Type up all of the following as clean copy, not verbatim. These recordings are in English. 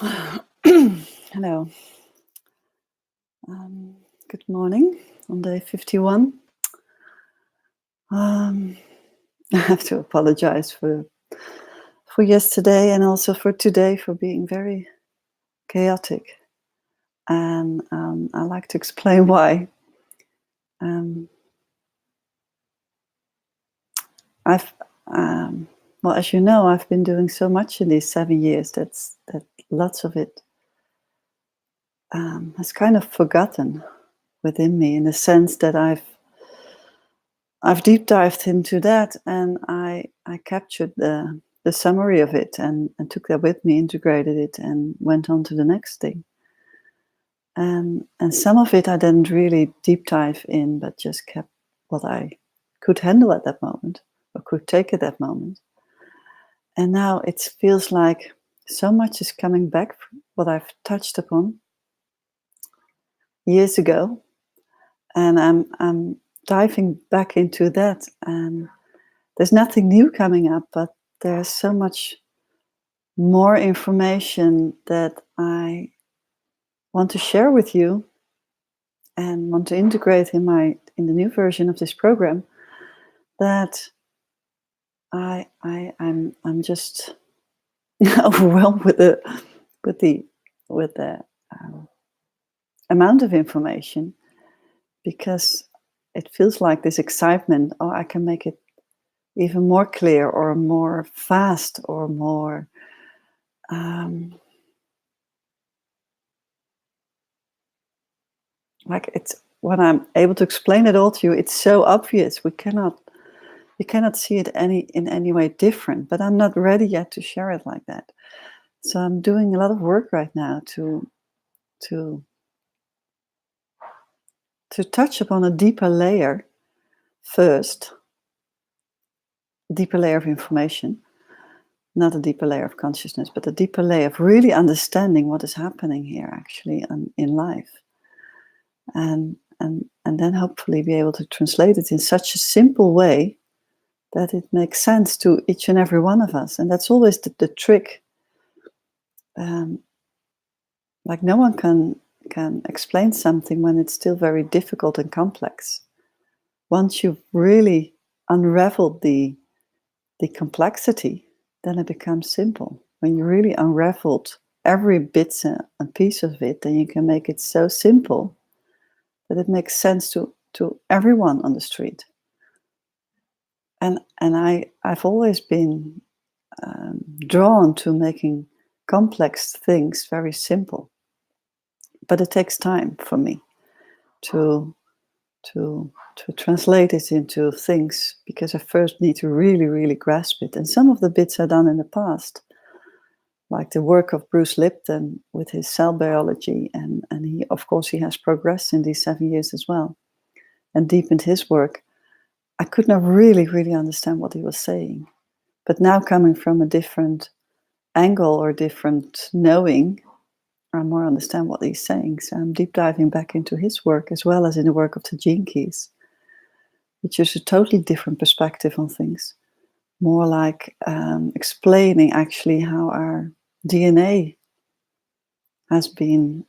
Hello. Good morning on day 51. Um, I have to apologize for yesterday and also for today for being very chaotic. And I'd like to explain why. Um, I've, well, as you know, I've been doing so much in these 7 years that lots of it has kind of forgotten within me, in the sense that I've deep dived into that, and I captured the summary of it and took that with me, integrated it, and went on to the next thing. And some of it I didn't really deep dive in, but just kept what I could handle at that moment or could take at that moment. And now it feels like so much is coming back, what I've touched upon years ago, and I'm diving back into that, and there's nothing new coming up, but there's so much more information that I want to share with you and want to integrate in the new version of this program, that I'm just overwhelmed with the with the amount of information, because it feels like this excitement. Oh, I can make it even more clear, or more fast, or more like, it's when I'm able to explain it all to you, it's so obvious. You cannot see it in any way different, but I'm not ready yet to share it like that. So I'm doing a lot of work right now to to touch upon a deeper layer first, deeper layer of information, not a deeper layer of consciousness, but a deeper layer of really understanding what is happening here actually in life. And then hopefully be able to translate it in such a simple way that it makes sense to each and every one of us. And that's always the trick. Like, no one can explain something when it's still very difficult and complex. Once you've really unraveled the complexity, then it becomes simple. When you really unraveled every bit and piece of it, then you can make it so simple that it makes sense to everyone on the street. And I've always been drawn to making complex things very simple, but it takes time for me to translate it into things, because I first need to really grasp it. And some of the bits I've done in the past, like the work of Bruce Lipton with his cell biology, and he, of course, he has progressed in these 7 years as well and deepened his work. I could not really understand what he was saying. But now, coming from a different angle or different knowing, I more understand what he's saying. So I'm deep diving back into his work, as well as in the work of the Gene Keys, which is a totally different perspective on things. More like explaining actually how our DNA has been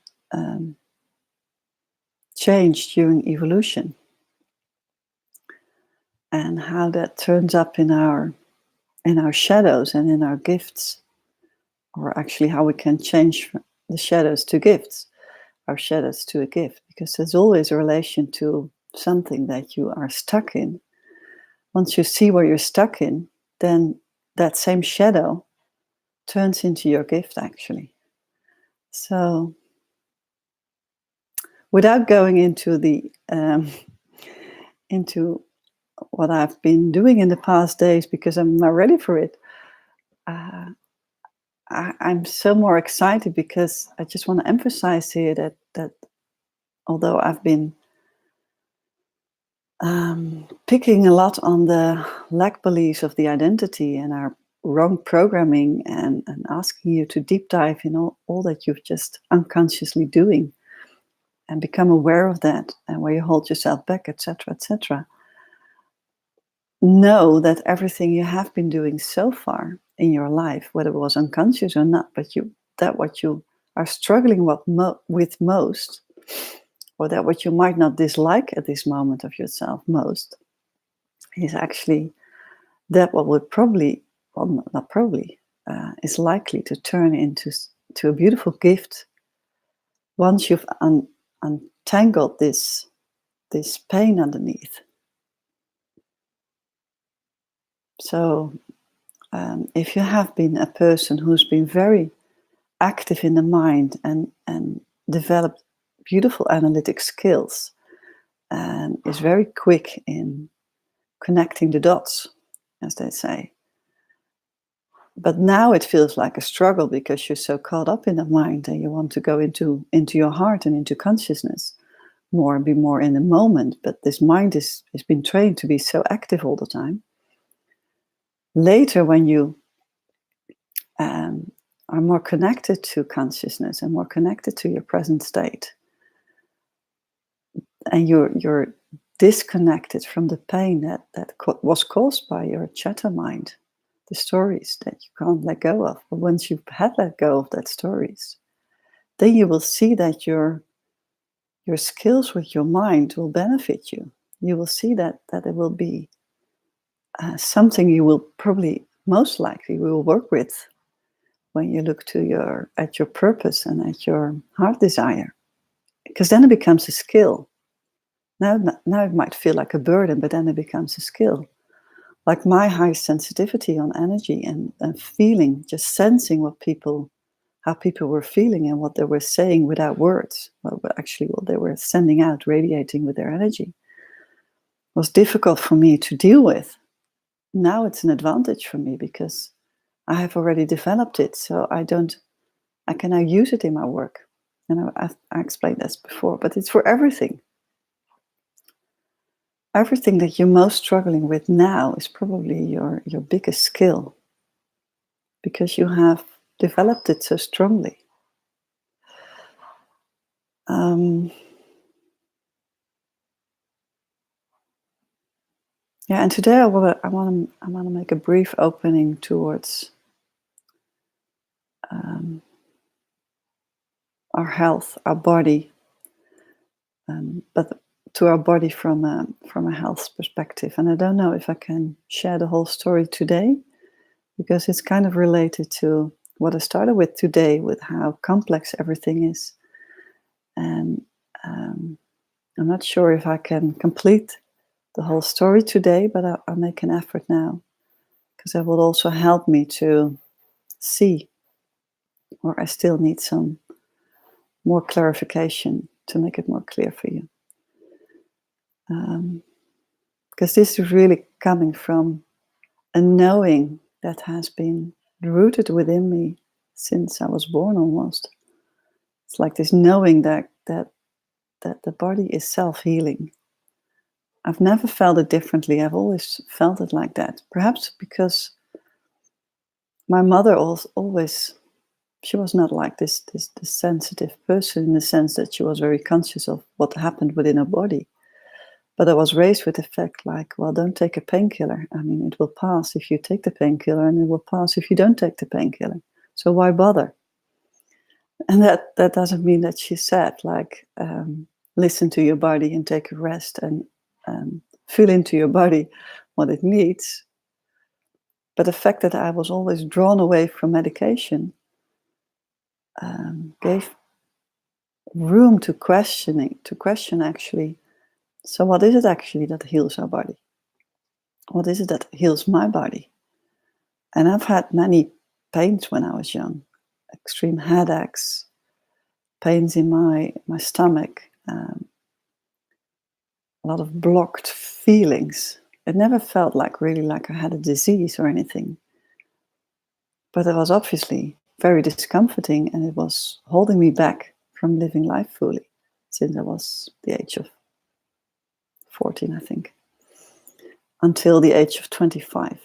changed during evolution, and how that turns up in our shadows and in our gifts, or actually how we can change the shadows to gifts, our shadows to a gift, because there's always a relation to something that you are stuck in. Once you see where you're stuck in, then that same shadow turns into your gift, actually. So, without going into into what I've been doing in the past days, because I'm not ready for it, I'm so more excited, because I just want to emphasize here that although I've been picking a lot on the lack beliefs of the identity and our wrong programming, and asking you to deep dive in all that you've just unconsciously doing, and become aware of that, and where you hold yourself back, etc., etc. Know that everything you have been doing so far in your life, whether it was unconscious or not, but you that what you are struggling with most, or that what you might not dislike at this moment of yourself most, is actually that what would probably, well, not probably, is likely to turn into to a beautiful gift once you've untangled this pain underneath. So if you have been a person who's been very active in the mind and developed beautiful analytic skills and is very quick in connecting the dots, as they say, but now it feels like a struggle because you're so caught up in the mind and you want to go into your heart and into consciousness more and be more in the moment, but this mind is been trained to be so active all the time. Later, when you are more connected to consciousness and more connected to your present state, and you're disconnected from the pain that was caused by your chatter mind, the stories that you can't let go of. But once you've had let go of that stories, then you will see that your skills with your mind will benefit you. You will see that it will be something you will probably most likely will work with when you look to at your purpose and at your heart desire, because then it becomes a skill. Now it might feel like a burden, but then it becomes a skill. Like my high sensitivity on energy and feeling, just sensing how people were feeling and what they were saying without words, well, actually what they were sending out, radiating with their energy, was difficult for me to deal with. Now it's an advantage for me because I have already developed it, so I can now use it in my work. And I explained this before, but it's for everything. Everything that you're most struggling with now is probably your biggest skill, because you have developed it so strongly. Yeah, and today I want to make a brief opening towards our health, our body, but to our body from a health perspective. And I don't know if I can share the whole story today, because it's kind of related to what I started with today, with how complex everything is. And I'm not sure if I can complete the whole story today, but I'll make an effort now, because that will also help me to see where I still need some more clarification to make it more clear for you. Because this is really coming from a knowing that has been rooted within me since I was born almost. It's like this knowing that the body is self-healing. I've never felt it differently. I've always felt it like that. Perhaps because my mother always, she was not like this sensitive person, in the sense that she was very conscious of what happened within her body. But I was raised with the fact, like, well, don't take a painkiller. I mean, it will pass if you take the painkiller, and it will pass if you don't take the painkiller. So why bother? And that doesn't mean that she said, like, listen to your body and take a rest and feel into your body what it needs. But the fact that I was always drawn away from medication gave room to question actually, so what is it actually that heals our body? What is it that heals my body? And I've had many pains when I was young, extreme headaches, pains in my stomach, a lot of blocked feelings. It never felt like really like I had a disease or anything. But it was obviously very discomforting, and it was holding me back from living life fully since I was the age of 14, I think, until the age of 25.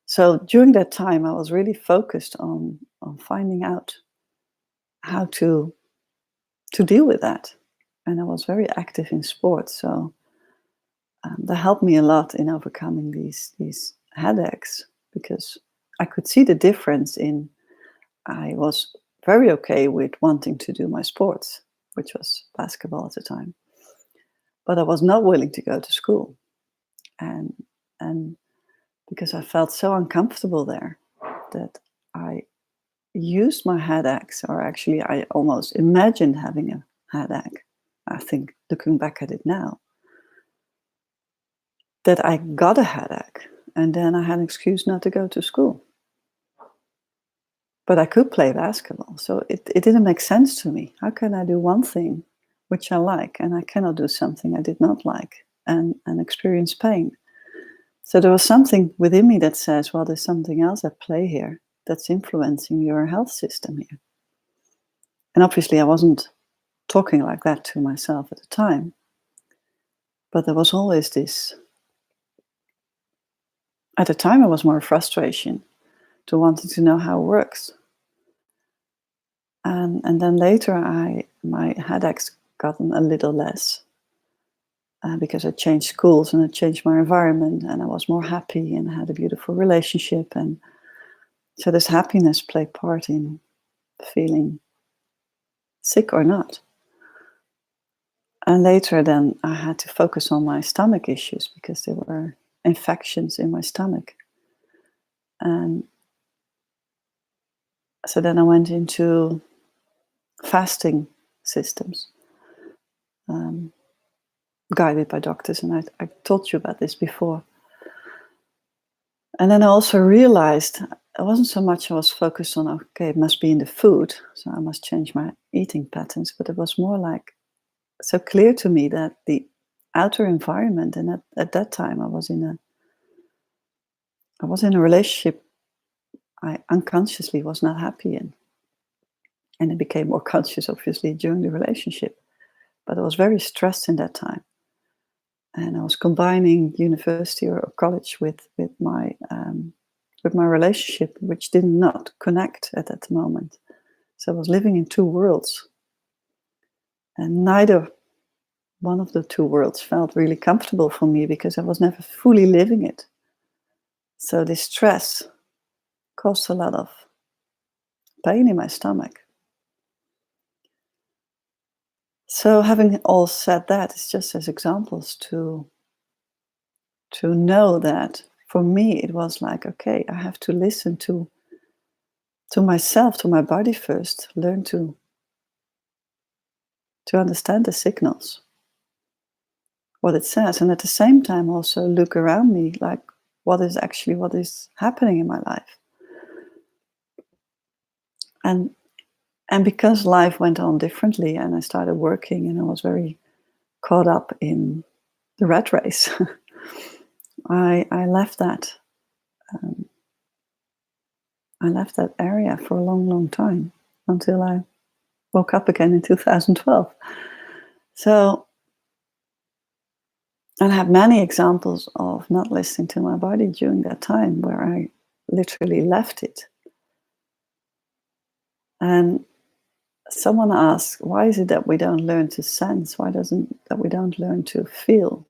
So during that time, I was really focused on finding out how to deal with that. And I was very active in sports, so that helped me a lot in overcoming these headaches, because I could see the difference in I was very okay with wanting to do my sports, which was basketball at the time. But I was not willing to go to school. And and because I felt so uncomfortable there that I used my headaches, or actually I almost imagined having a headache. I think looking back at it now, that I got a headache and then I had an excuse not to go to school. But I could play basketball. So it didn't make sense to me. How can I do one thing which I like and I cannot do something I did not like and experience pain? So there was something within me that says, well, there's something else at play here that's influencing your health system here. And obviously I wasn't talking like that to myself at the time. But there was always this, at the time it was more frustration to wanting to know how it works. And then later my headaches gotten a little less because I changed schools and I changed my environment and I was more happy and I had a beautiful relationship. And so this happiness played part in feeling sick or not. And later then I had to focus on my stomach issues because there were infections in my stomach. And so then I went into fasting systems, guided by doctors. And I told you about this before. And then I also realized it wasn't so much I was focused on, okay, it must be in the food, so I must change my eating patterns, but it was more like so clear to me that the outer environment, and at that time I was in a relationship I unconsciously was not happy in. And I became more conscious, obviously, during the relationship. But I was very stressed in that time. And I was combining university or college with my relationship, which did not connect at that moment. So I was living in two worlds. And neither one of the two worlds felt really comfortable for me because I was never fully living it. So this stress caused a lot of pain in my stomach. So having all said that, it's just as examples to know that for me it was like, okay, I have to listen to myself, to my body first, learn to understand the signals, what it says, and at the same time also look around me, like what is happening in my life. And because life went on differently and I started working and I was very caught up in the rat race, I left that. I left that area for a long, long time until I woke up again in 2012. So, and I have many examples of not listening to my body during that time where I literally left it. And someone asked, why is it that we don't learn to sense? Why doesn't that we don't learn to feel?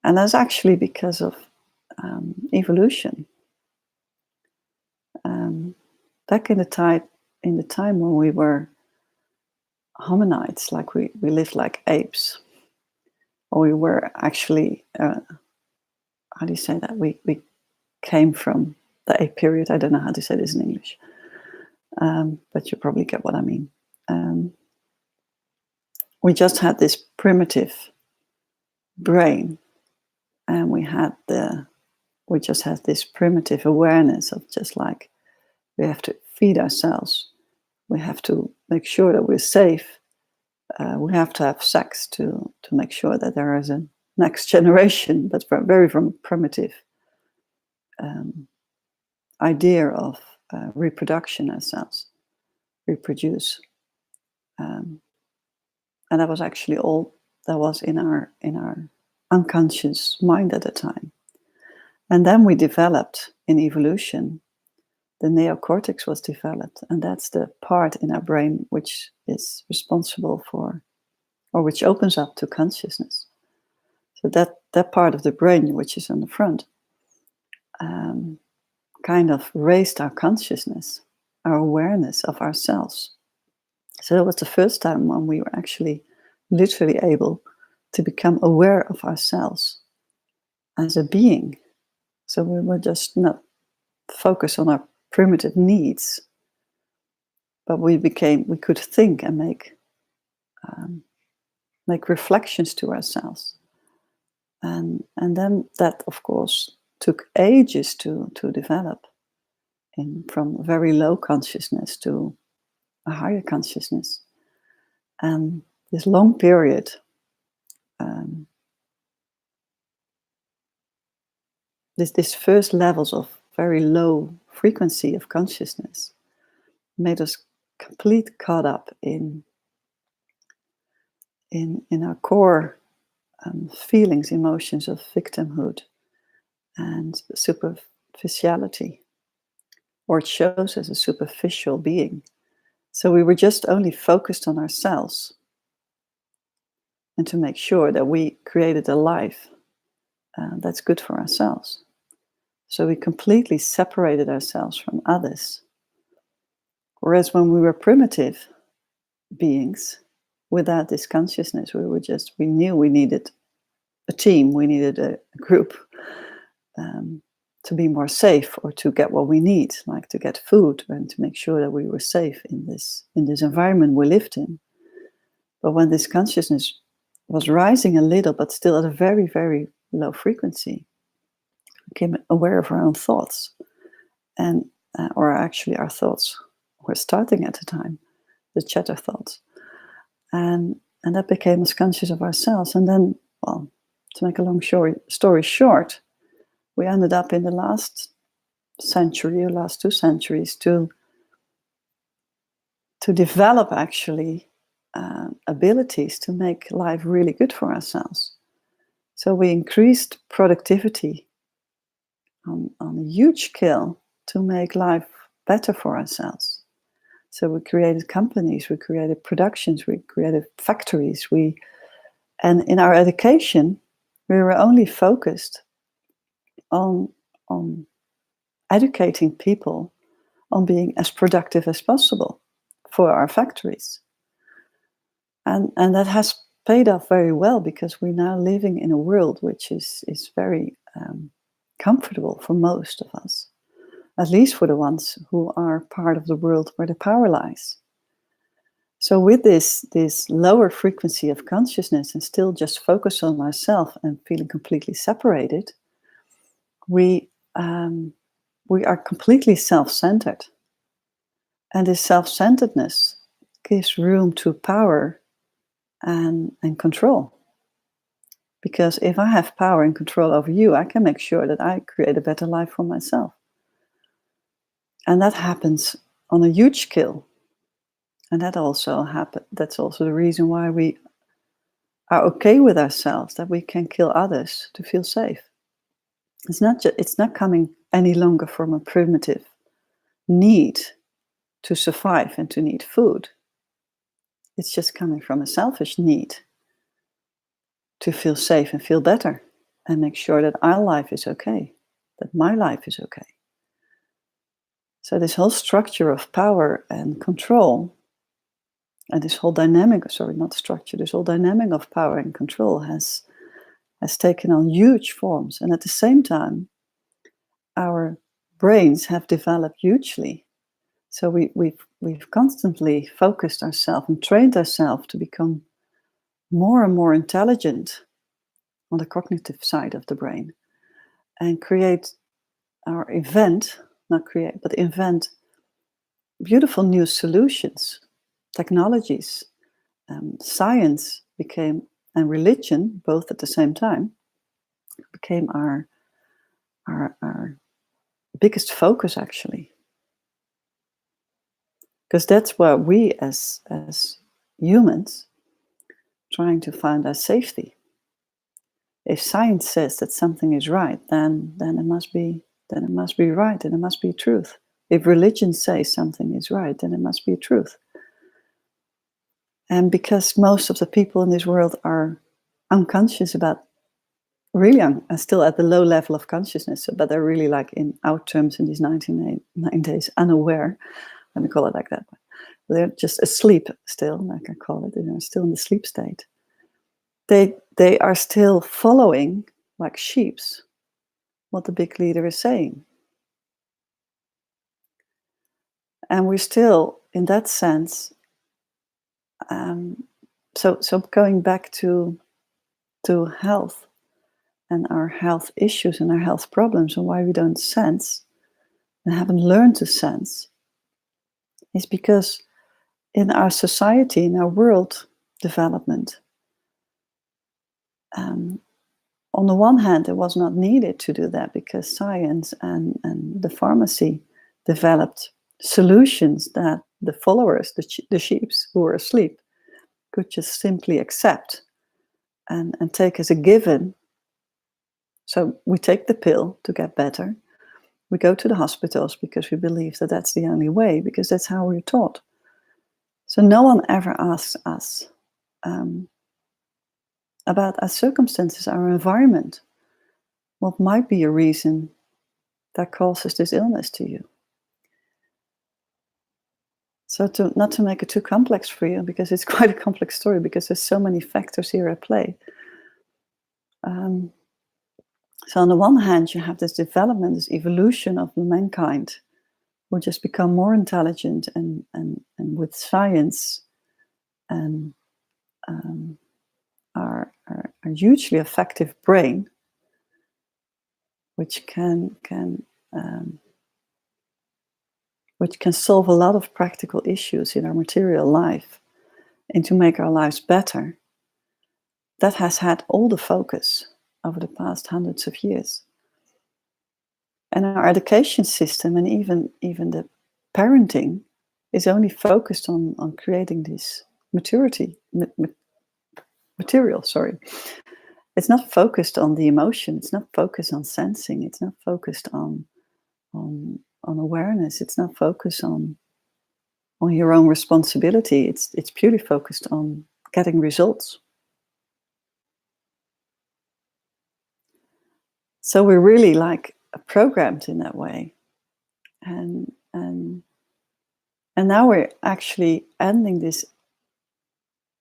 And that's actually because of evolution. Back in the time when we were hominids, like we lived like apes, or we were actually, how do you say that? We came from the ape period. I don't know how to say this in English, but you probably get what I mean. We just had this primitive brain, and we just had this primitive awareness of just like, we have to feed ourselves. We have to make sure that we're safe. We have to have sex to make sure that there is a next generation. But from a primitive idea of reproduction ourselves, reproduce. And that was actually all that was in our unconscious mind at the time. And then we developed in evolution. The neocortex was developed, and that's the part in our brain which is responsible for, or which opens up to consciousness. So that part of the brain, which is on the front, kind of raised our consciousness our awareness of ourselves. So that was the first time when we were actually literally able to become aware of ourselves as a being. So we were just not focused on our primitive needs, but we could think and make reflections to ourselves. And then that, of course, took ages to develop from very low consciousness to a higher consciousness. And this long period, um, this first levels of very low frequency of consciousness made us complete caught up in our core feelings, emotions of victimhood and superficiality, or it shows as a superficial being. So we were just only focused on ourselves and to make sure that we created a life that's good for ourselves. So we completely separated ourselves from others. Whereas when we were primitive beings, without this consciousness, we knew we needed a team, we needed a group to be more safe, or to get what we need, like to get food and to make sure that we were safe in this environment we lived in. But when this consciousness was rising a little, but still at a very, very low frequency, we became aware of our own thoughts, and or actually our thoughts were starting at the time, the chatter thoughts, and that became us conscious of ourselves. And then, well, to make a long story short, we ended up in the last century or last 2 centuries to develop actually abilities to make life really good for ourselves. So we increased productivity on a huge scale to make life better for ourselves. So we created companies, we created productions, we created factories, and in our education, we were only focused on educating people on being as productive as possible for our factories. And that has paid off very well, because we're now living in a world which is very comfortable for most of us, at least for the ones who are part of the world where the power lies. So with this lower frequency of consciousness, and still just focus on ourselves and feeling completely separated, we are completely self-centered. And this self-centeredness gives room to power and control. Because if I have power and control over you, I can make sure that I create a better life for myself. And that happens on a huge scale. And that's also the reason why we are okay with ourselves, that we can kill others to feel safe. It's not coming any longer from a primitive need to survive and to need food. It's just coming from a selfish need to feel safe and feel better and make sure that our life is okay, that my life is okay. So this whole structure of power and control, and this whole dynamic, this whole dynamic of power and control has taken on huge forms. And at the same time, our brains have developed hugely. So we've constantly focused ourselves and trained ourselves to become more and more intelligent on the cognitive side of the brain, and invent beautiful new solutions, technologies, science and religion, both at the same time, became our biggest focus, actually. Because that's where we as humans trying to find our safety. If science says that something is right, then it must be right, and it must be truth. If religion says something is right, then it must be truth. And because most of the people in this world are unconscious about, still at the low level of consciousness, but they're really, like in our terms in these 99 days, unaware Let me call it like that. They're just asleep still, like I call it. They're still in the sleep state. They are still following, like sheeps, what the big leader is saying. And we're still, in that sense, so going back to health and our health issues and our health problems and why we don't sense and haven't learned to sense is because in our society, in our world development, on the one hand, it was not needed to do that because science and the pharmacy developed solutions that the followers, the sheeps who were asleep, could just simply accept and take as a given. So we take the pill to get better. We go to the hospitals because we believe that that's the only way, because that's how we're taught. So no one ever asks us about our circumstances, our environment. What might be a reason that causes this illness to you? So not to make it too complex for you, because it's quite a complex story, because there's so many factors here at play. So on the one hand, you have this development, this evolution of mankind, who just become more intelligent and with science and our hugely effective brain, which can solve a lot of practical issues in our material life and to make our lives better. That has had all the focus over the past hundreds of years. And our education system and even the parenting is only focused on creating this material. It's not focused on the emotion. It's not focused on sensing. It's not focused on awareness. It's not focused on your own responsibility. It's purely focused on getting results. So we're really like programmed in that way, and now we're actually ending this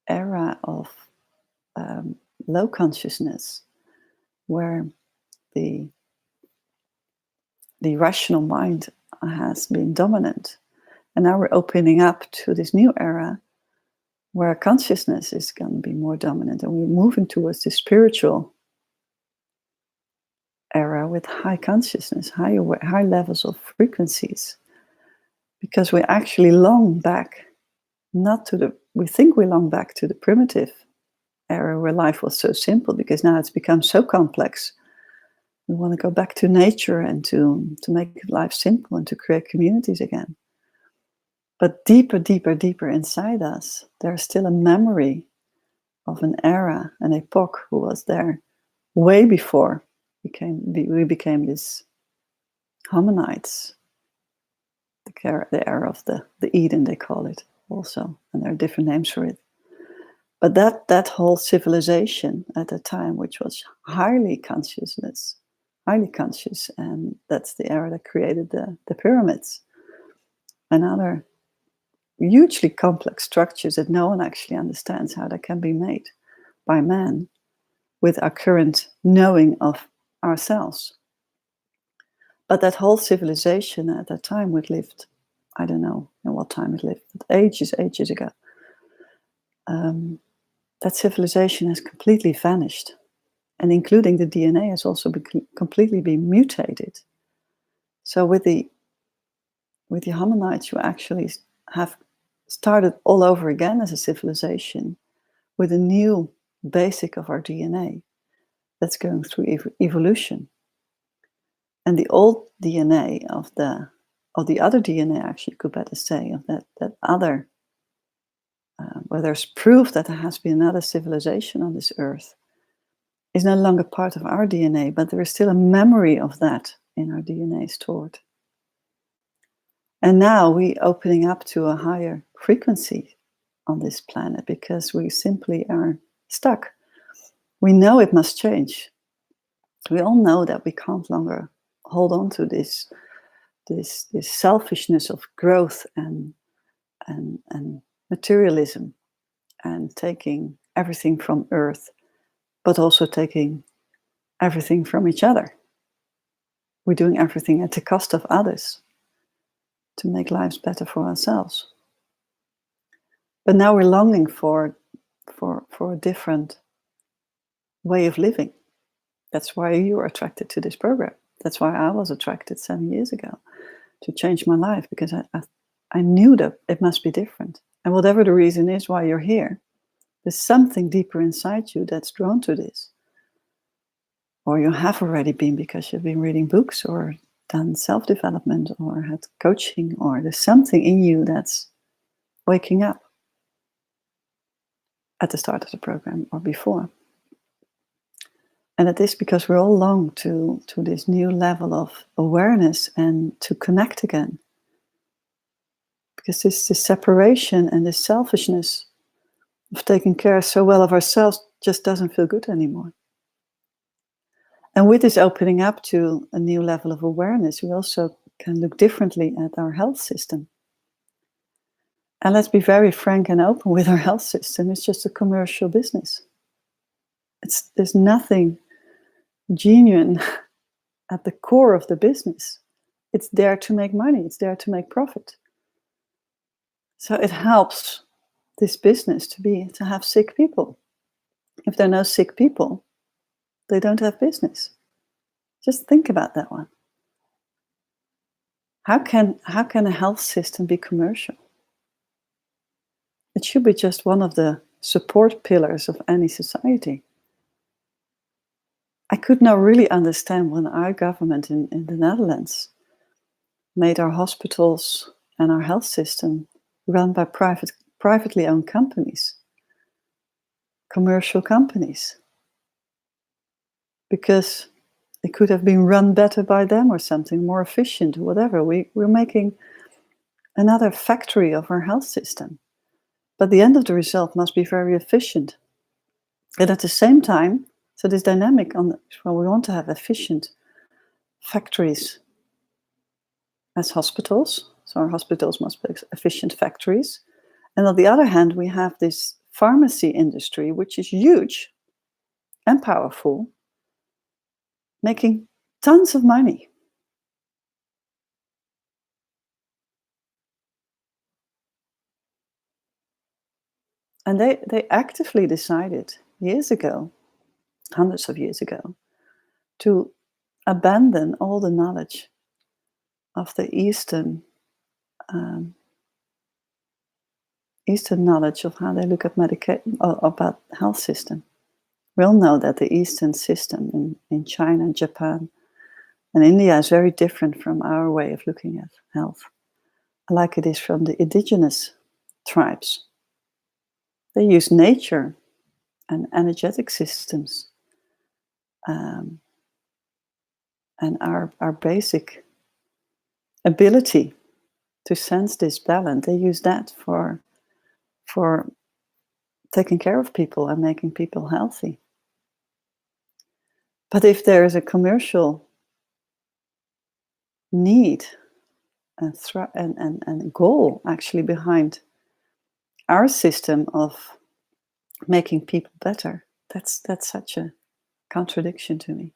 era of low consciousness, where the rational mind has been dominant, and now we're opening up to this new era where consciousness is going to be more dominant, and we're moving towards the spiritual era with high consciousness, high levels of frequencies, because we actually long back we think we long back to the primitive era where life was so simple, because now it's become so complex. We want to go back to nature and to make life simple and to create communities again. But deeper inside us, there's still a memory of an era, an epoch who was there way before we became these hominids. The era of the Eden, they call it also, and there are different names for it. But that whole civilization at the time, which was highly conscious, and that's the era that created the pyramids and other hugely complex structures that no one actually understands how that can be made by man with our current knowing of ourselves. But that whole civilization at that time, we lived, I don't know in what time it lived, but ages ago. That civilization has completely vanished, and including the DNA has also completely been mutated. So with the hominids, you actually have started all over again as a civilization with a new basic of our DNA that's going through evolution. And the old DNA of the other DNA, actually, you could better say, of that other, where there's proof that there has been another civilization on this earth, is no longer part of our DNA, but there is still a memory of that in our DNA stored. And now we're opening up to a higher frequency on this planet because we simply are stuck. We know it must change. We all know that we can't longer hold on to this this selfishness of growth and materialism, and taking everything from Earth, but also taking everything from each other. We're doing everything at the cost of others to make lives better for ourselves. But now we're longing for a different way of living. That's why you are attracted to this program. That's why I was attracted 7 years ago, to change my life, because I knew that it must be different. And whatever the reason is why you're here, there's something deeper inside you that's drawn to this. Or you have already been because you've been reading books or done self-development or had coaching, or there's something in you that's waking up at the start of the program or before. And it is because we all long to this new level of awareness and to connect again. Because this separation and this selfishness of taking care so well of ourselves just doesn't feel good anymore. And with this opening up to a new level of awareness, we also can look differently at our health system. And let's be very frank and open with our health system. It's just a commercial business. There's nothing genuine at the core of the business. It's there to make money. It's there to make profit. So it helps this business to have sick people. If there are no sick people, they don't have business. Just think about that one. How can a health system be commercial? It should be just one of the support pillars of any society. I could not really understand when our government in the Netherlands made our hospitals and our health system run by privately owned companies, commercial companies, because it could have been run better by them or something more efficient or whatever. We're making another factory of our health system. But the end of the result must be very efficient. And at the same time, so this dynamic we want to have efficient factories as hospitals. So our hospitals must be efficient factories. And on the other hand, we have this pharmacy industry, which is huge and powerful, making tons of money. And they actively decided years ago, hundreds of years ago, to abandon all the knowledge of the Eastern knowledge of how they look at about health system. We all know that the Eastern system in China, Japan, and India is very different from our way of looking at health, like it is from the indigenous tribes. They use nature and energetic systems, and our basic ability to sense this balance. They use that for taking care of people and making people healthy. But if there is a commercial need and goal actually behind our system of making people better, that's such a contradiction to me.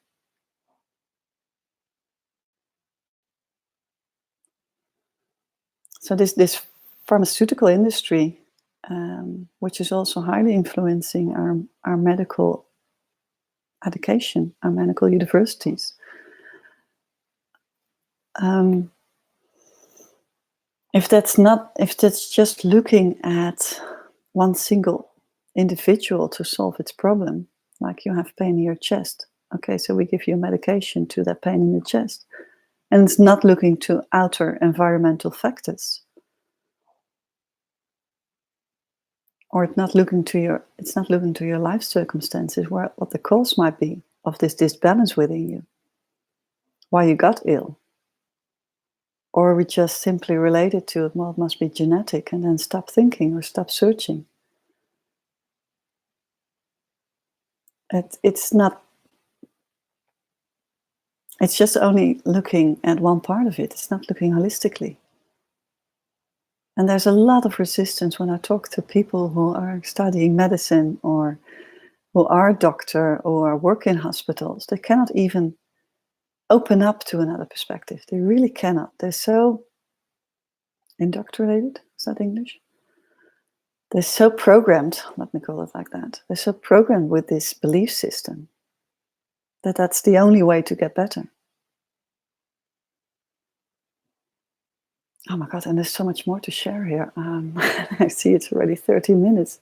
So this pharmaceutical industry, which is also highly influencing our medical education, our medical universities. If that's just looking at one single individual to solve its problem, like you have pain in your chest, okay, so we give you medication to that pain in the chest, and it's not looking to outer environmental factors, or it's not looking to your life circumstances, what the cause might be of this disbalance within you, why you got ill. Or we just simply relate it to, well, it must be genetic, and then stop thinking or stop searching. It's not It's just only looking at one part of it. It's not looking holistically. And there's a lot of resistance when I talk to people who are studying medicine or who are a doctor or work in hospitals. They cannot even open up to another perspective. They really cannot. They're so indoctrinated. Is that English? They're so programmed, let me call it like that. They're so programmed with this belief system that that's the only way to get better. Oh my God, and there's so much more to share here. I see it's already 30 minutes.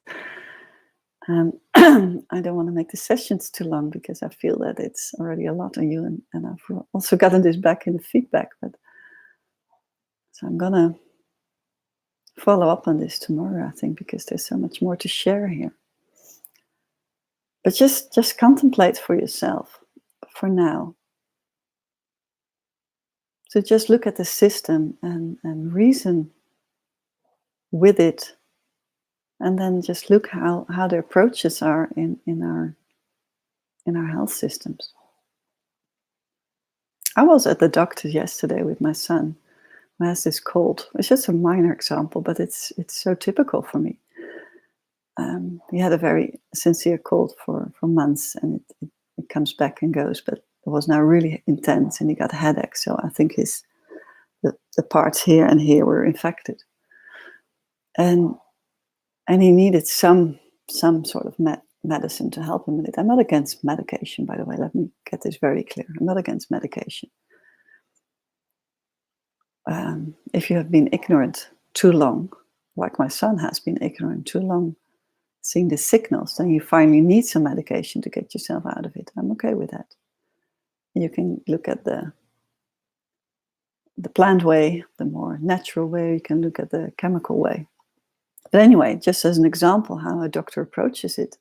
I don't want to make the sessions too long because I feel that it's already a lot on you. And I've also gotten this back in the feedback. So I'm going to follow up on this tomorrow, I think, because there's so much more to share here. But just contemplate for yourself for now. So just look at the system and reason with it. And then just look how the approaches are in our health systems. I was at the doctor yesterday with my son, who has this cold. It's just a minor example, but it's so typical for me. He had a very sincere cold for months, and it comes back and goes, but it was now really intense, and he got a headache. So I think the parts here and here were infected, and he needed some sort of medicine to help him with it. I'm not against medication, by the way. Let me get this very clear. I'm not against medication. If you have been ignorant too long, like my son has been ignorant too long, seeing the signals, then you finally need some medication to get yourself out of it. I'm okay with that. You can look at the plant way, the more natural way. You can look at the chemical way. But anyway, just as an example, how a doctor approaches it.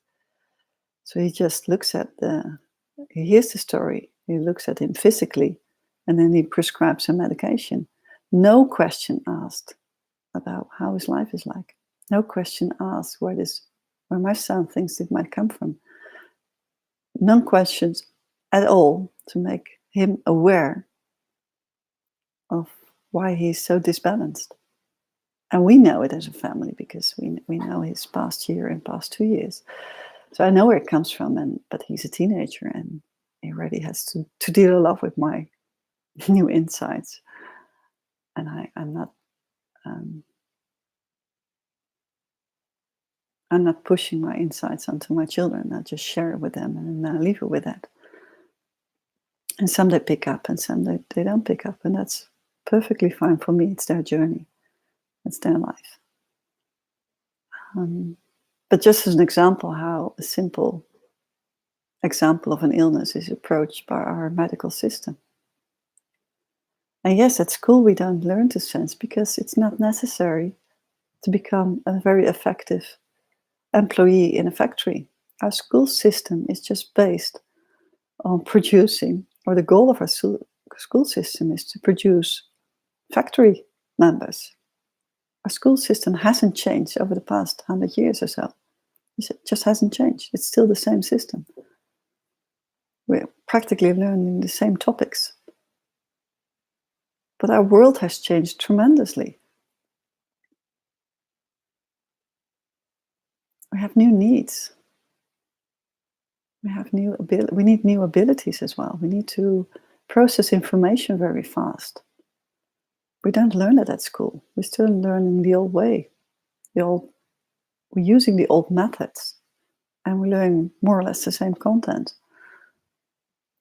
So he just looks at he hears the story, he looks at him physically, and then he prescribes some medication. No question asked about how his life is like. No question asked where my son thinks it might come from. No questions at all to make him aware of why he's so disbalanced. And we know it as a family because we know his past year and past 2 years. So I know where it comes from, but he's a teenager and he already has to deal a lot with my new insights. And I'm not pushing my insights onto my children. I just share it with them and then I leave it with that. And some they pick up and some they don't pick up. And that's perfectly fine for me. It's their journey. It's their life. But just as an example, how a simple example of an illness is approached by our medical system. And yes, at school we don't learn to sense because it's not necessary to become a very effective employee in a factory. Our school system is just based on producing, or the goal of our school system is to produce factory members. Our school system hasn't changed over the past 100 years or so. It just hasn't changed. It's still the same system. We're practically learning the same topics. But our world has changed tremendously. We have new needs. We need new abilities as well. We need to process information very fast. We don't learn it at school. We're still learning the old way. We're using the old methods. And we're learning more or less the same content.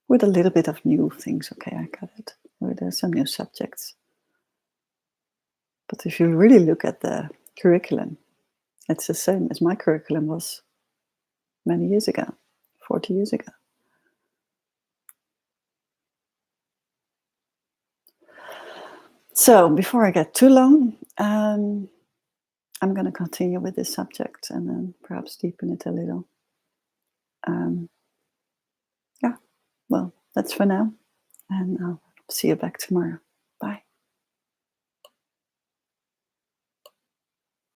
With a little bit of new things. Okay, I got it. There's some new subjects. But if you really look at the curriculum, it's the same as my curriculum was many years ago, 40 years ago. So before I get too long, I'm going to continue with this subject and then perhaps deepen it a little. Yeah, well, that's for now. And I'll see you back tomorrow.